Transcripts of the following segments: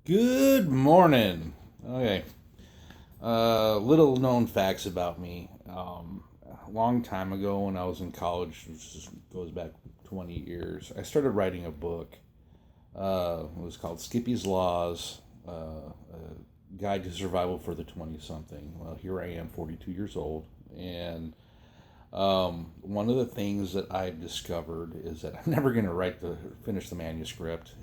Good morning. Okay. Little known facts about me. A long time ago when I was in college, goes back 20 years, I started writing a book. It was called Skippy's Laws, a Guide to Survival for the 20 something. Well, here I am, 42 years old. And one of the things that I've discovered is that I'm never going to finish the manuscript.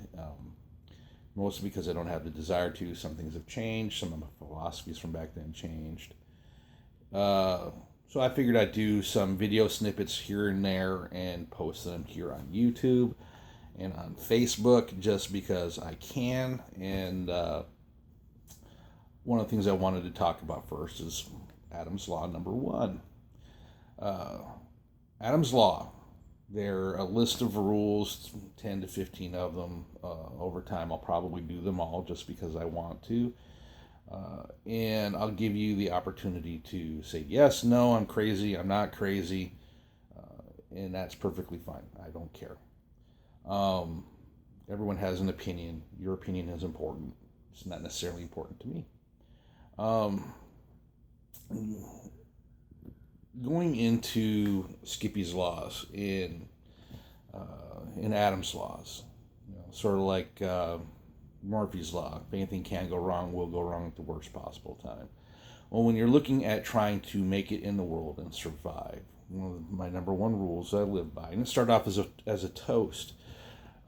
Mostly because I don't have the desire to. Some things have changed. Some of my philosophies from back then changed. So I figured I'd do some video snippets here and there and post them here on YouTube and on Facebook just because I can. And one of the things I wanted to talk about first is Adam's Law number one. Uh, Adam's Law. They're a list of rules, 10 to 15 of them. Over time, I'll probably do them all just because I want to. And I'll give you the opportunity to say, yes, no, I'm crazy, I'm not crazy. And that's perfectly fine. I don't care. Um, Everyone has an opinion. Your opinion is important. It's not necessarily important to me. Um, Going into Skippy's laws in Adam's laws, sort of like Murphy's law. If anything can go wrong, will go wrong at the worst possible time. Well, when you're looking at trying to make it in the world and survive, one of my number one rules I live by, and it started off as a toast,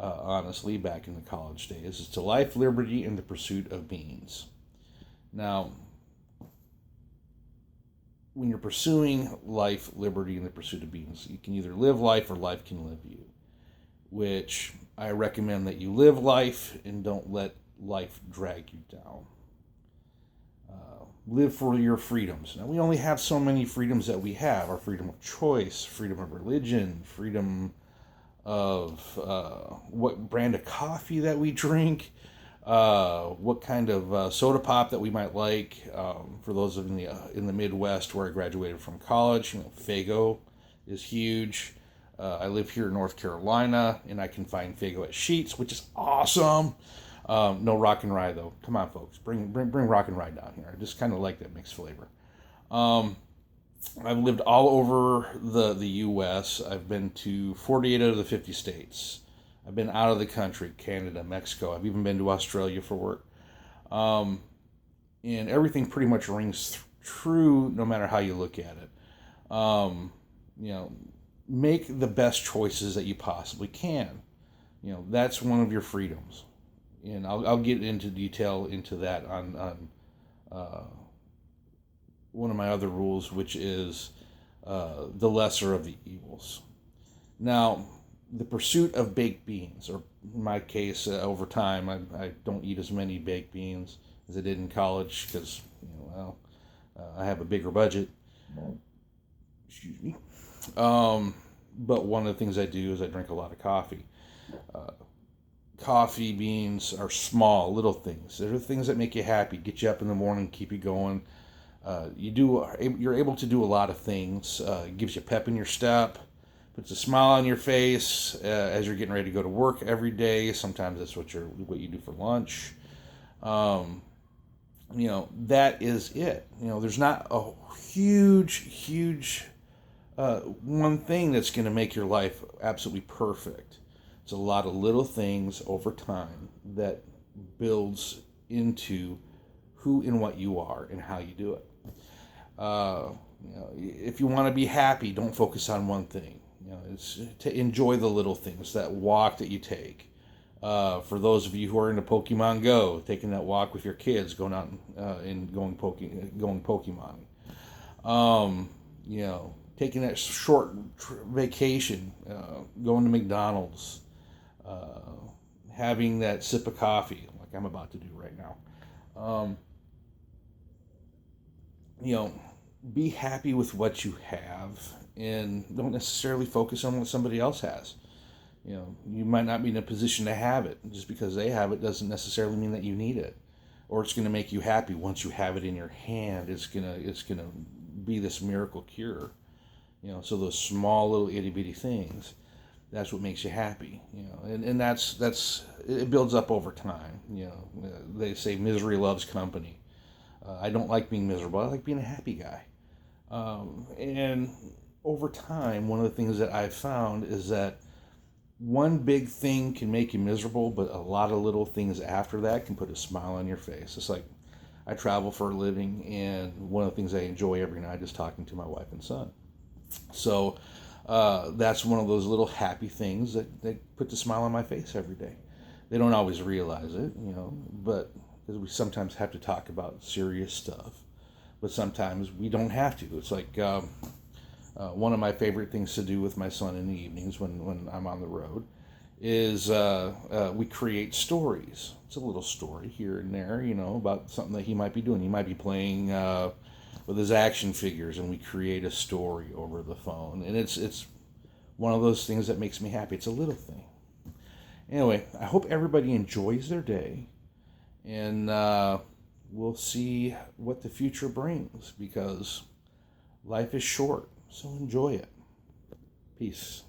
honestly, back in the college days, is to life, liberty, and the pursuit of beans. Now, when you're pursuing life, liberty, and the pursuit of beans, you can either live life or life can live you, which I recommend that you live life and don't let life drag you down. Live for your freedoms. Now, we only have so many freedoms that we have: our freedom of choice, freedom of religion, freedom of what brand of coffee that we drink, what kind of soda pop that we might like. For those of in the Midwest where I graduated from college, Faygo is huge. I live here in North Carolina, and I can find Faygo at Sheetz, which is awesome. No Rock and Rye though. Come on, folks, bring Rock and Rye down here. I just kind of like that mixed flavor. Um, I've lived all over the U.S. I've been to 48 out of the 50 states. I've been out of the country, Canada, Mexico. I've even been to Australia for work. Um, and everything pretty much rings true no matter how you look at it. You know, make the best choices that you possibly can. That's one of your freedoms. And I'll get into detail into that on one of my other rules, which is the lesser of the evils. Now, the pursuit of baked beans, or in my case, over time, I don't eat as many baked beans as I did in college because, I have a bigger budget. Excuse me. But one of the things I do is I drink a lot of coffee. Uh, Coffee beans are small, little things. They're the things that make you happy, get you up in the morning, keep you going. You're able to do a lot of things. It gives you pep in your step, puts a smile on your face as you're getting ready to go to work every day. Sometimes that's what you do for lunch. That is it. There's not a huge one thing that's going to make your life absolutely perfect. It's a lot of little things over time that builds into who and what you are and how you do it. If you want to be happy, don't focus on one thing. It's to enjoy the little things, that walk that you take. For those of you who are into Pokemon Go, taking that walk with your kids, going out and going Pokemon. Taking that short vacation, going to McDonald's, having that sip of coffee, like I'm about to do right now. Um, you know, be happy with what you have and don't necessarily focus on what somebody else has. You might not be in a position to have it. Just because they have it doesn't necessarily mean that you need it, or it's going to make you happy once you have it in your hand. It's gonna be this miracle cure. So those small little itty bitty things. that's what makes you happy, and that's it builds up over time. They say misery loves company. I don't like being miserable. I like being a happy guy. And over time, one of the things that I've found is that one big thing can make you miserable, but a lot of little things after that can put a smile on your face. It's like I travel for a living, and one of the things I enjoy every night is talking to my wife and son. So that's one of those little happy things that put the smile on my face every day. They don't always realize it, but because we sometimes have to talk about serious stuff, but sometimes we don't have to. It's like one of my favorite things to do with my son in the evenings when I'm on the road is we create stories. It's a little story here and there, about something that he might be doing. He might be playing with his action figures, and we create a story over the phone. And it's one of those things that makes me happy. It's a little thing. Anyway, I hope everybody enjoys their day, and we'll see what the future brings, because life is short, so enjoy it. Peace.